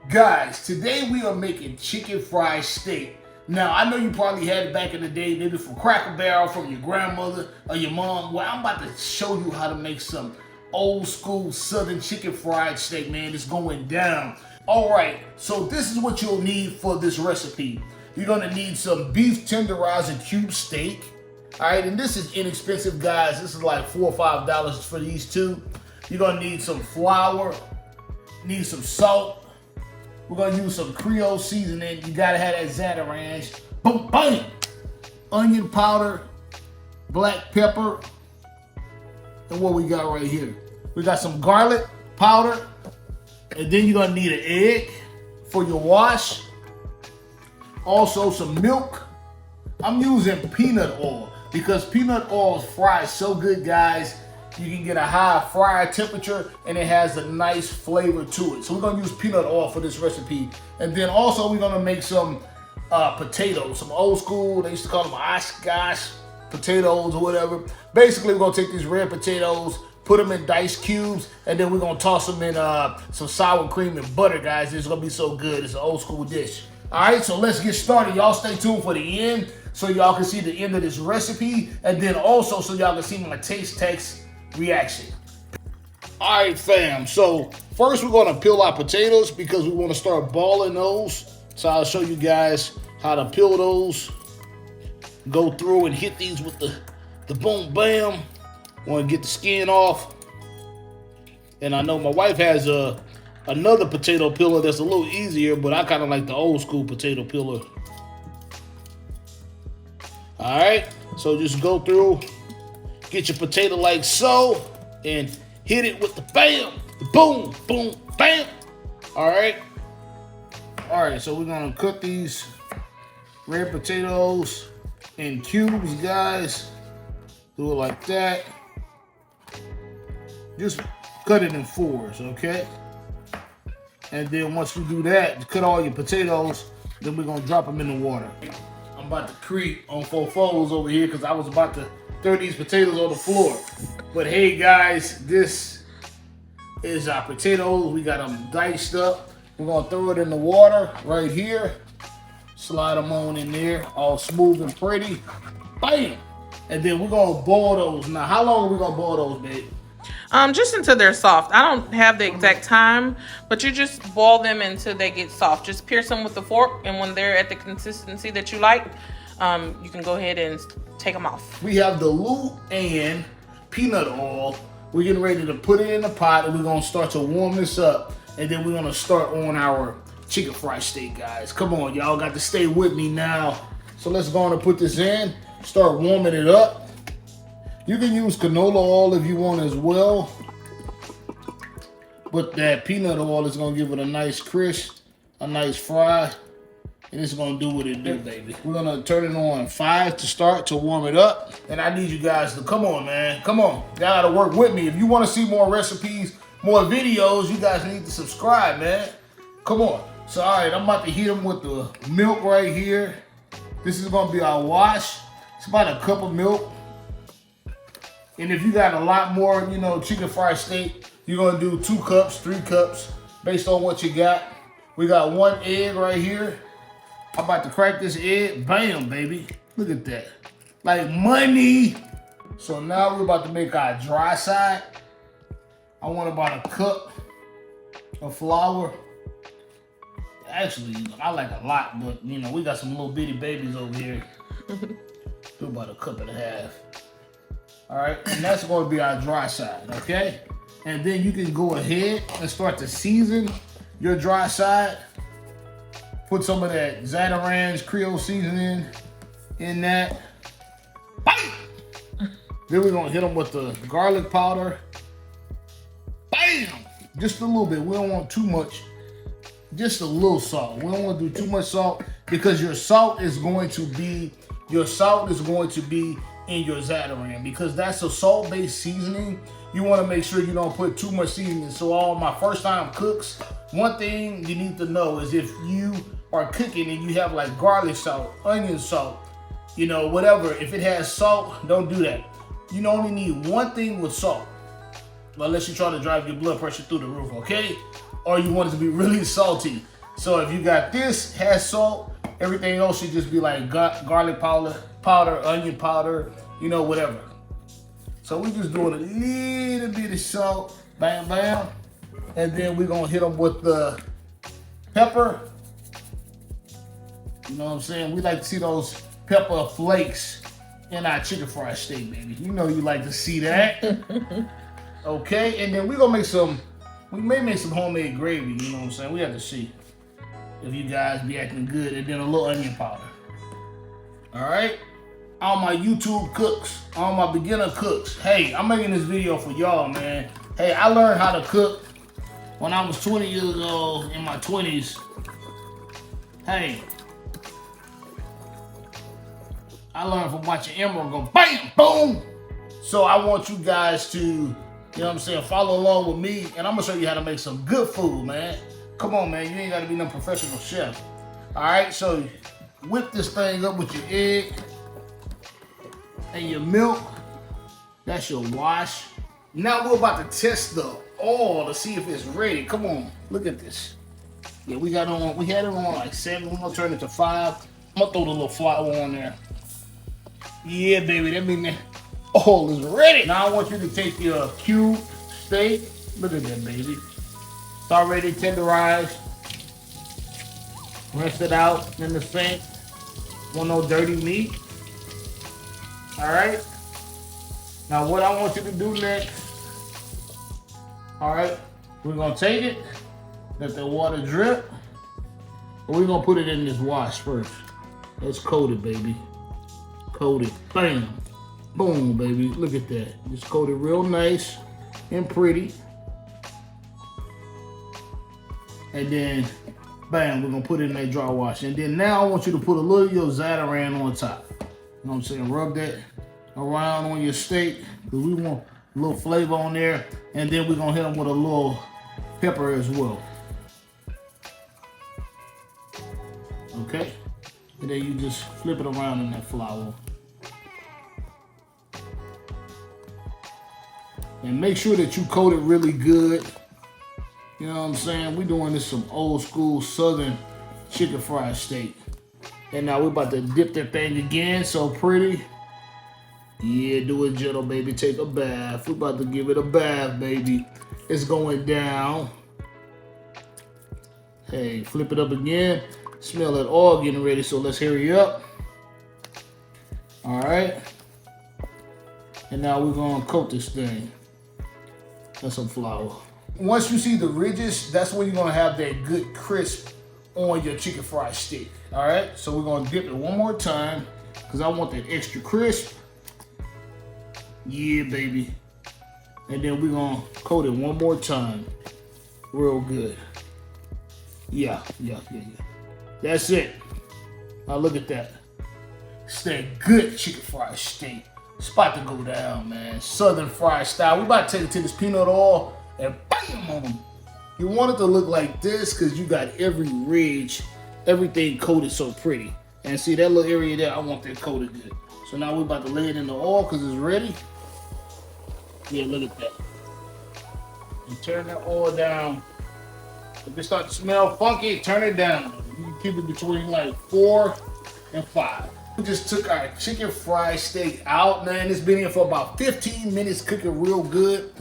Guys, today we are making chicken fried steak. Now, I know you probably had it back in the day, maybe from Cracker Barrel, from your grandmother or your mom. Well, I'm about to show you how to make some old school southern chicken fried steak, man. It's going down. All right, so this is what you'll need for this recipe. You're gonna need some beef tenderized and cube steak. All right, and this is inexpensive, guys. This is like $4 or $5 for these two. You're gonna need some flour, need some salt. We're gonna use some Creole seasoning. You gotta have that Zatarain. Boom, bam! Onion powder, black pepper, and what we got right here. We got some garlic powder, and then you're gonna need an egg for your wash. Also some milk. I'm using peanut oil because peanut oil fries so good, guys. You can get a high fry temperature and it has a nice flavor to it. So we're gonna use peanut oil for this recipe. And then also we're gonna make some potatoes, some old school, they used to call them Oshkosh potatoes or whatever. Basically we're gonna take these red potatoes, put them in diced cubes, and then we're gonna toss them in some sour cream and butter, guys. It's gonna be so good. It's an old school dish. All right, so let's get started. Y'all stay tuned for the end so y'all can see the end of this recipe, and then also so y'all can see my taste test reaction. All right, fam. So first we're gonna peel our potatoes because we want to start balling those. So I'll show you guys how to peel those. Go through and hit these with the boom bam. Want to get the skin off. And I know my wife has another potato peeler that's a little easier, but I kind of like the old school potato peeler. All right, so just go through, get your potato like so, and hit it with the bam, the boom, boom, bam. All right, so we're gonna cut these red potatoes in cubes, guys. Do it like that. Just cut it in fours, okay? And then once we do that, cut all your potatoes, then we're gonna drop them in the water. I'm about to creep on 4 over here because I was about to throw these potatoes on the floor. But hey guys, this is our potatoes. We got them diced up. We're gonna throw it in the water right here. Slide them on in there, all smooth and pretty. Bam! And then we're gonna boil those. Now, how long are we gonna boil those, babe? Just until they're soft. I don't have the exact time, but you just boil them until they get soft. Just pierce them with the fork, and when they're at the consistency that you like, you can go ahead and take them off. We have the and peanut oil. We're getting ready to put it in the pot, and we're gonna start to warm this up, and then we're gonna start on our chicken fried steak, guys. Come on, y'all got to stay with me now. So let's go on and put this in, start warming it up. You can use canola oil if you want as well, but that peanut oil is gonna give it a nice crisp, a nice fry, and it's gonna do what it do, baby. We're gonna turn it on 5 to start to warm it up, and I need you guys to come on, man. Come on, y'all gotta work with me. If you wanna see more recipes, more videos, you guys need to subscribe, man. Come on. So, all right, I'm about to heat them with the milk right here. This is gonna be our wash. It's about a cup of milk. And if you got a lot more, chicken fried steak, you're gonna do 2 cups, 3 cups, based on what you got. We got 1 egg right here. I'm about to crack this egg. Bam, baby. Look at that. Like money. So now we're about to make our dry side. I want about a cup of flour. Actually, I like a lot, but we got some little bitty babies over here. Do about a cup and a half. All right, and that's going to be our dry side, okay? And then you can go ahead and start to season your dry side. Put some of that Zatarain Creole seasoning in that. Bam! Then we're going to hit them with the garlic powder. Bam! Just a little bit. We don't want too much. Just a little salt. We don't want to do too much salt because your salt is going to be in your Zatarain because that's a salt-based seasoning. You want to make sure you don't put too much seasoning. So all my first-time cooks, one thing you need to know is if you are cooking and you have like garlic salt, onion salt, whatever, if it has salt, don't do that. You only need one thing with salt, unless you're trying to drive your blood pressure through the roof, okay? Or you want it to be really salty. So if you got this, has salt, everything else should just be like garlic powder, onion powder, you know, whatever. So we just doing a little bit of salt, bam, bam. And then we're gonna hit them with the pepper. You know what I'm saying? We like to see those pepper flakes in our chicken fried steak, baby. You know you like to see that. Okay, and then we're gonna we may make some homemade gravy, you know what I'm saying? We have to see if you guys be acting good, and then a little onion powder. All right? All my YouTube cooks, all my beginner cooks. Hey, I'm making this video for y'all, man. Hey, I learned how to cook when I was 20 years old, in my 20s. Hey, I learned from watching Emerald go bam, boom. So I want you guys to, you know what I'm saying, follow along with me, and I'm gonna show you how to make some good food, man. Come on, man, you ain't gotta be no professional chef. All right, so whip this thing up with your egg and your milk. That's your wash. Now we're about to test the oil to see if it's ready. Come on, look at this. Yeah, we had it on like 7. We're gonna turn it to 5. I'm gonna throw the little flour on there. Yeah, baby, that means that oil is ready. Now I want you to take your cube steak. Look at that, baby. It's already tenderized. Rinse it out in the sink. Want no dirty meat. All right. Now what I want you to do next, all right, we're gonna take it, let the water drip, and we're gonna put it in this wash first. Let's coat it, baby. Coat it, bam, boom, baby. Look at that. Just coat it real nice and pretty. And then, bam, we're gonna put it in that dry wash. And then now I want you to put a little of your Zatarain on top. You know what I'm saying? Rub that around on your steak, because we want a little flavor on there. And then we're gonna hit them with a little pepper as well. Okay? And then you just flip it around in that flour. And make sure that you coat it really good. You know what I'm saying? We're doing this some old school southern chicken fried steak. And now we're about to dip that thing again, so pretty. Yeah, do it gentle, baby. Take a bath. We're about to give it a bath, baby. It's going down. Hey, flip it up again. Smell that oil getting ready, so let's hurry up. All right. And now we're gonna coat this thing. That's some flour. Once you see the ridges, that's when you're gonna have that good crisp on your chicken fried steak. All right, so we're gonna dip it one more time because I want that extra crisp. Yeah, baby. And then we're gonna coat it one more time. Real good. Yeah. That's it. Now look at that. It's that good chicken fried steak. It's about to go down, man. Southern fried style. We about to take it to this peanut oil and bam on them. You want it to look like this because you got every ridge, everything coated so pretty. And see that little area there, I want that coated good. So now we're about to lay it in the oil because it's ready. Yeah, look at that. And turn that oil down. If it starts to smell funky, turn it down. You can keep it between like 4 and 5. We just took our chicken fried steak out, man. It's been here for about 15 minutes cooking real good.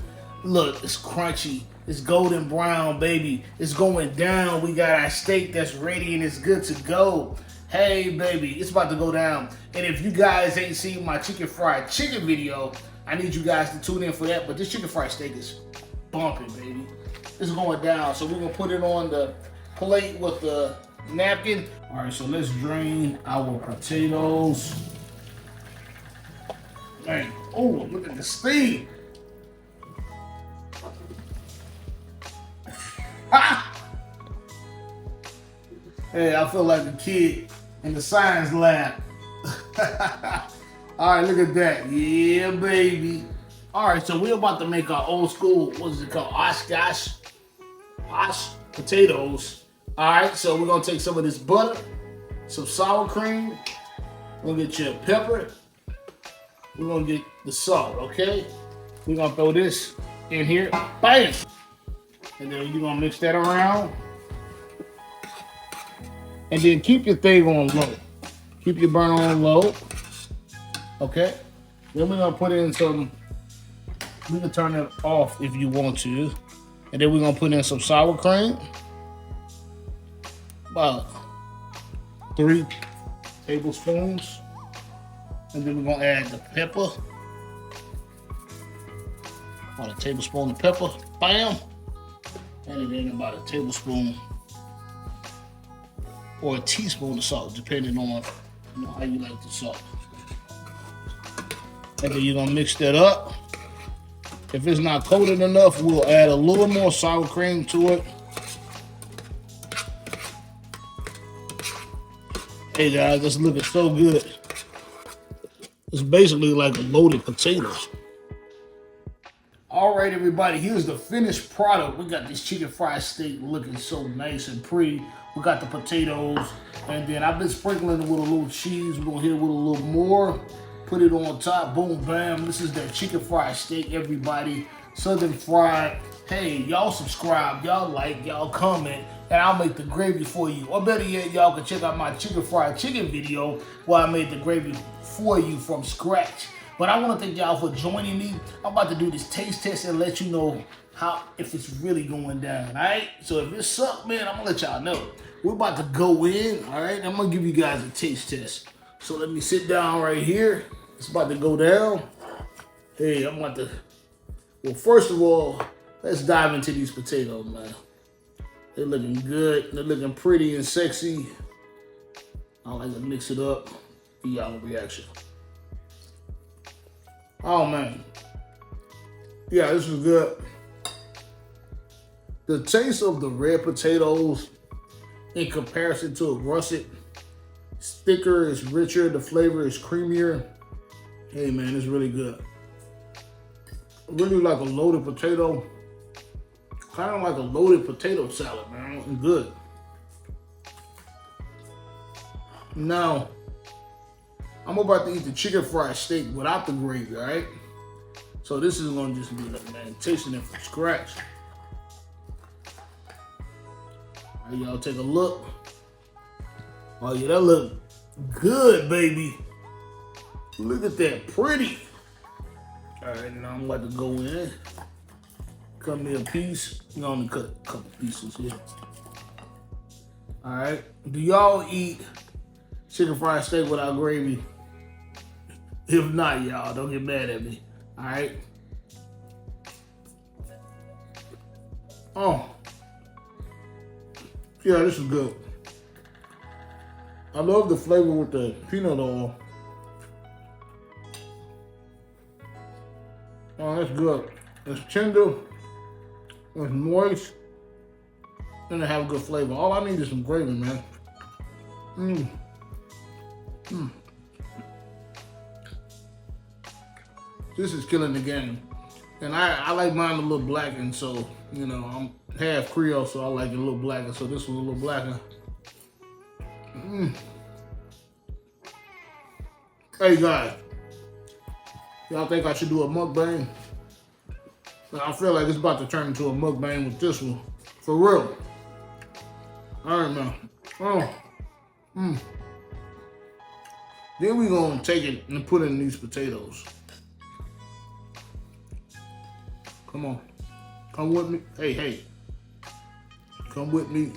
Look, it's crunchy. It's golden brown, baby. It's going down. We got our steak that's ready and it's good to go. Hey, baby, it's about to go down. And if you guys ain't seen my chicken fried chicken video, I need you guys to tune in for that. But this chicken fried steak is bumping, baby. It's going down. So we're going to put it on the plate with the napkin. All right, so let's drain our potatoes. Dang. Oh, look at the steam. Ha! Hey, I feel like a kid in the science lab. All right, look at that. Yeah, baby. All right, so we're about to make our old school, what is it called? Oshkosh potatoes. All right, so we're gonna take some of this butter, some sour cream. We're gonna get your pepper. We're gonna get the salt, okay? We're gonna throw this in here. Bam! And then you're gonna mix that around. And then keep your thing on low. Keep your burner on low. Okay? Then we're gonna put in some, we can turn it off if you want to. And then we're gonna put in some sour cream. About 3 tablespoons. And then we're gonna add the pepper. About a tablespoon of pepper. Bam! And then about a tablespoon or a teaspoon of salt, depending on how you like the salt. And then you're gonna mix that up. If it's not coated enough, we'll add a little more sour cream to it. Hey guys, that's looking so good. It's basically like a loaded potato. All right, everybody, here's the finished product. We got this chicken fried steak looking so nice and pretty. We got the potatoes, and then I've been sprinkling it with a little cheese. We're gonna hit it with a little more. Put it on top, boom, bam. This is that chicken fried steak, everybody. Southern fried. Hey, y'all subscribe, y'all like, y'all comment, and I'll make the gravy for you. Or better yet, y'all can check out my chicken fried chicken video where I made the gravy for you from scratch. But I want to thank y'all for joining me. I'm about to do this taste test and let you know if it's really going down, all right? So if it sucks, man, I'm going to let y'all know. We're about to go in, all right? I'm going to give you guys a taste test. So let me sit down right here. It's about to go down. Hey, I'm about to, well, first of all, let's dive into these potatoes, man. They're looking good. They're looking pretty and sexy. I like to mix it up. Give y'all a reaction. Oh man, yeah, this is good. The taste of the red potatoes in comparison to a russet, it's thicker, it's richer, the flavor is creamier. Hey man, it's really good. Really like a loaded potato, kind of like a loaded potato salad, man. It's good. Now, I'm about to eat the chicken fried steak without the gravy, all right? So this is gonna just be like, man, tasting it from scratch. All right, y'all take a look. Oh yeah, that look good, baby. Look at that, pretty. All right, now I'm about to go in. Cut me a piece. I'm gonna cut a couple pieces here. All right, do y'all eat chicken fried steak without gravy? If not, y'all, don't get mad at me. All right. Oh. Yeah, this is good. I love the flavor with the peanut oil. Oh, that's good. It's tender. It's moist. And it have a good flavor. All I need is some gravy, man. This is killing the game. And I like mine a little blackened, so, you know, I'm half Creole, so I like it a little blackened, so this was a little blackened. Hey guys, y'all think I should do a mukbang? I feel like it's about to turn into a mukbang with this one. For real. All right, man. Then we gonna take it and put in these potatoes. Come on. Come with me. Hey. Come with me.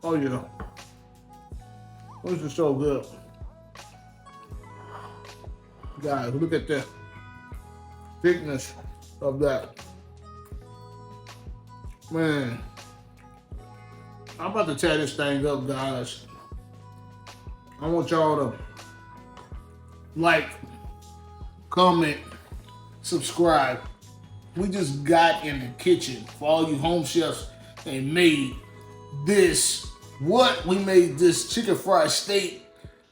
Oh yeah. This is so good. Guys, look at the thickness of that. Man. I'm about to tear this thing up, guys. I want y'all to like, comment, subscribe. We just got in the kitchen for all you home chefs and made this. We made this chicken fried steak.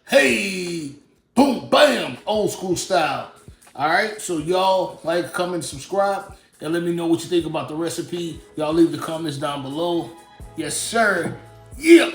Hey, boom, bam, old school style. All right, so y'all like, comment, subscribe, and let me know what you think about the recipe. Y'all leave the comments down below. Yes, sir. Yeah.